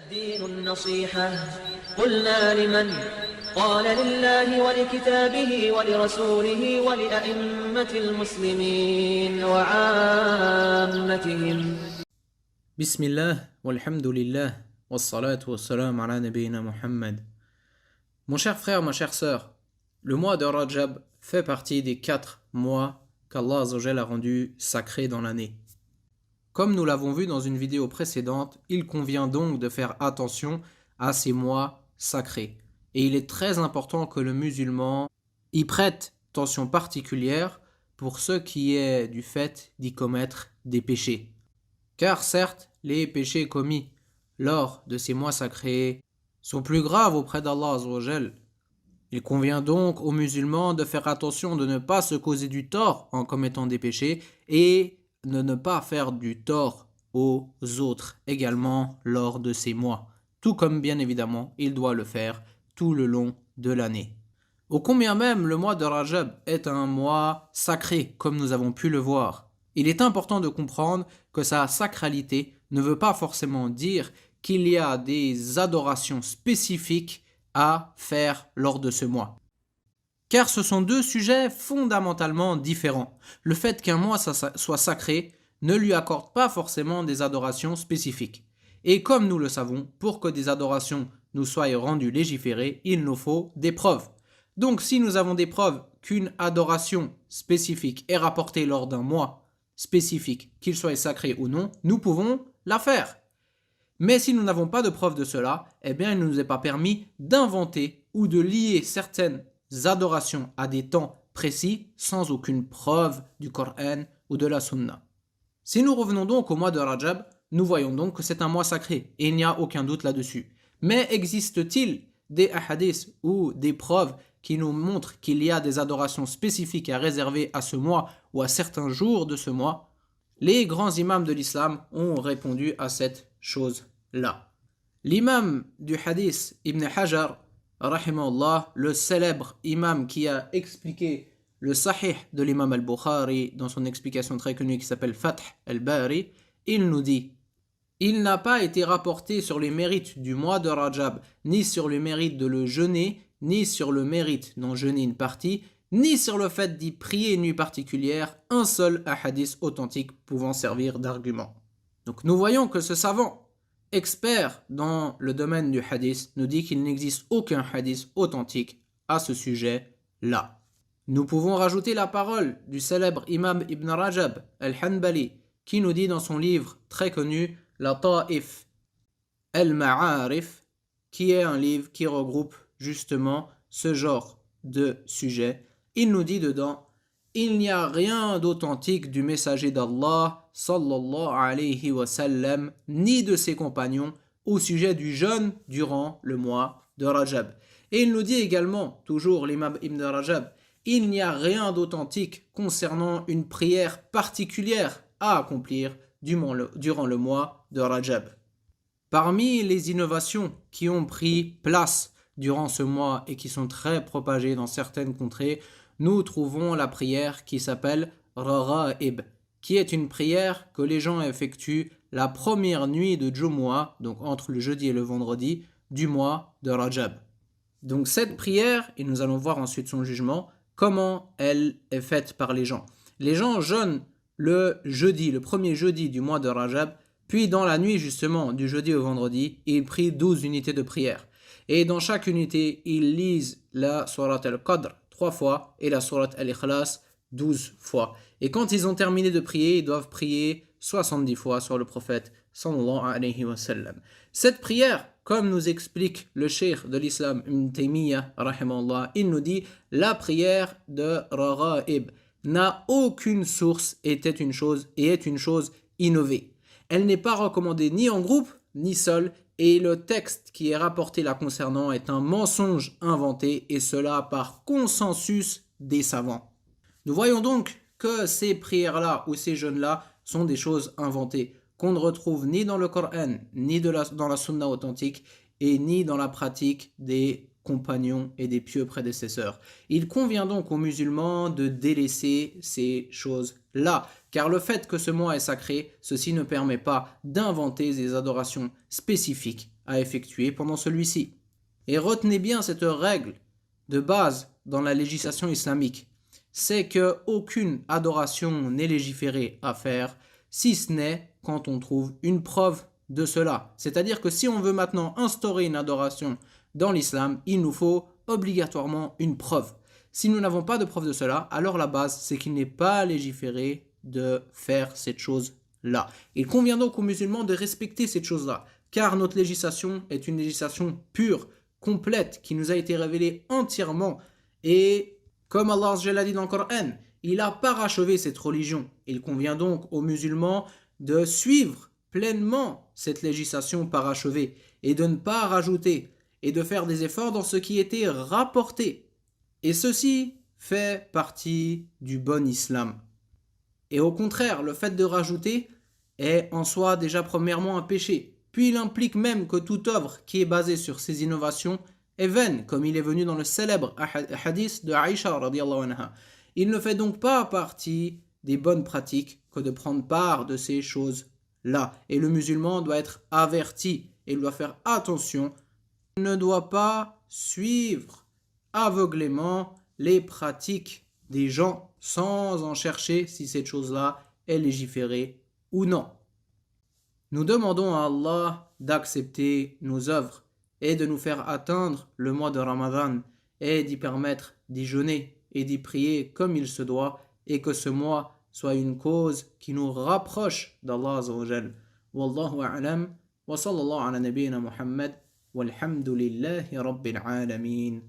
الدين النصيحة قلنا لمن قال لله ولكتابه ولرسوله ولأئمة المسلمين وعامتهم. Bismillah, walhamdulillah, wassalatu wassalam ala nabiyyina Muhammad. Mon cher frère, ma chère sœur, le mois de Rajab fait partie des 4 mois qu'Allah Azzawajal a rendus sacrés dans l'année. Comme nous l'avons vu dans une vidéo précédente, il convient donc de faire attention à ces mois sacrés. Et il est très important que le musulman y prête attention particulière pour ce qui est du fait d'y commettre des péchés. Car certes, les péchés commis lors de ces mois sacrés sont plus graves auprès d'Allah Azzawajal. Il convient donc aux musulmans de faire attention de ne pas se causer du tort en commettant des péchés et de ne pas faire du tort aux autres également lors de ces mois, tout comme bien évidemment il doit le faire tout le long de l'année. Ô combien même le mois de Rajab est un mois sacré, comme nous avons pu le voir. Il est important de comprendre que sa sacralité ne veut pas forcément dire qu'il y a des adorations spécifiques à faire lors de ce mois. Car ce sont deux sujets fondamentalement différents. Le fait qu'un mois soit sacré ne lui accorde pas forcément des adorations spécifiques. Et comme nous le savons, pour que des adorations nous soient rendues légiférées, il nous faut des preuves. Donc si nous avons des preuves qu'une adoration spécifique est rapportée lors d'un mois spécifique, qu'il soit sacré ou non, nous pouvons la faire. Mais si nous n'avons pas de preuve de cela, eh bien il ne nous est pas permis d'inventer ou de lier certaines adorations à des temps précis sans aucune preuve du Coran ou de la Sunna. Si nous revenons donc au mois de Rajab, nous voyons donc que c'est un mois sacré et il n'y a aucun doute là-dessus. Mais existe-t-il des hadiths ou des preuves qui nous montrent qu'il y a des adorations spécifiques à réserver à ce mois ou à certains jours de ce mois? Les grands imams de l'islam ont répondu à cette chose-là. L'imam du hadith Ibn Hajar, rahimahullah, le célèbre imam qui a expliqué le sahih de l'imam al-Bukhari dans son explication très connue qui s'appelle Fath al-Bari, il nous dit: il n'a pas été rapporté sur les mérites du mois de Rajab, ni sur le mérite de le jeûner, ni sur le mérite d'en jeûner une partie, ni sur le fait d'y prier une nuit particulière, un seul hadith authentique pouvant servir d'argument. Donc nous voyons que ce savant, expert dans le domaine du hadith, nous dit qu'il n'existe aucun hadith authentique à ce sujet-là. Nous pouvons rajouter la parole du célèbre imam Ibn Rajab al-Hanbali, qui nous dit dans son livre très connu, La Ta'if al-Ma'arif, qui est un livre qui regroupe justement ce genre de sujet. Il nous dit dedans: il n'y a rien d'authentique du messager d'Allah sallallahu alayhi wa sallam ni de ses compagnons au sujet du jeûne durant le mois de Rajab. Et il nous dit également, toujours l'imam Ibn Rajab, il n'y a rien d'authentique concernant une prière particulière à accomplir durant le mois de Rajab. Parmi les innovations qui ont pris place durant ce mois et qui sont très propagées dans certaines contrées, nous trouvons la prière qui s'appelle Raghaib, qui est une prière que les gens effectuent la première nuit de Jumu'ah, donc entre le jeudi et le vendredi du mois de Rajab. Donc cette prière, et nous allons voir ensuite son jugement, comment elle est faite par les gens. Les gens jeûnent le jeudi, le premier jeudi du mois de Rajab, puis dans la nuit justement du jeudi au vendredi, ils prient 12 unités de prière. Et dans chaque unité, ils lisent la Surat al-Qadr 3 fois et la Surat al-Ikhlas 12 fois. Et quand ils ont terminé de prier, ils doivent prier 70 fois sur le prophète sallallahu alayhi wa sallam. Cette prière, comme nous explique le cheikh de l'islam Ibn Taymiyyah rahimahullah, il nous dit: la prière de Raghaib n'a aucune source et est une chose innovée. Elle n'est pas recommandée ni en groupe ni seule, et le texte qui est rapporté la concernant est un mensonge inventé, et cela par consensus des savants. Nous voyons donc que ces prières-là ou ces jeûnes-là sont des choses inventées, qu'on ne retrouve ni dans le Coran, ni dans la Sunna authentique, et ni dans la pratique des compagnons et des pieux prédécesseurs. Il convient donc aux musulmans de délaisser ces choses-là, car le fait que ce mois est sacré, ceci ne permet pas d'inventer des adorations spécifiques à effectuer pendant celui-ci. Et retenez bien cette règle de base dans la législation islamique, c'est qu'aucune adoration n'est légiférée à faire, si ce n'est quand on trouve une preuve de cela. C'est-à-dire que si on veut maintenant instaurer une adoration dans l'islam, il nous faut obligatoirement une preuve. Si nous n'avons pas de preuve de cela, alors la base, c'est qu'il n'est pas légiféré de faire cette chose-là. Il convient donc aux musulmans de respecter cette chose-là, car notre législation est une législation pure, complète, qui nous a été révélée entièrement. Et comme Allah a dit dans le Coran, il a parachevé cette religion. Il convient donc aux musulmans de suivre pleinement cette législation parachevée et de ne pas rajouter et de faire des efforts dans ce qui était rapporté. Et ceci fait partie du bon islam. Et au contraire, le fait de rajouter est en soi déjà premièrement un péché. Puis il implique même que toute œuvre qui est basée sur ces innovations est vaine, comme il est venu dans le célèbre hadith de Aïcha radiyallahu anha. Il ne fait donc pas partie des bonnes pratiques que de prendre part de ces choses-là. Et le musulman doit être averti et il doit faire attention. Il ne doit pas suivre aveuglément les pratiques des gens sans en chercher si cette chose-là est légiférée ou non. Nous demandons à Allah d'accepter nos œuvres et de nous faire atteindre le mois de Ramadan et d'y permettre d'y jeûner et d'y prier comme il se doit et que ce mois soit une cause qui nous rapproche d'Allah Azza wa Jal. Wallahu a'lam wa sallallahu ala nabiyyina Muhammad walhamdulillahi rabbil alamin.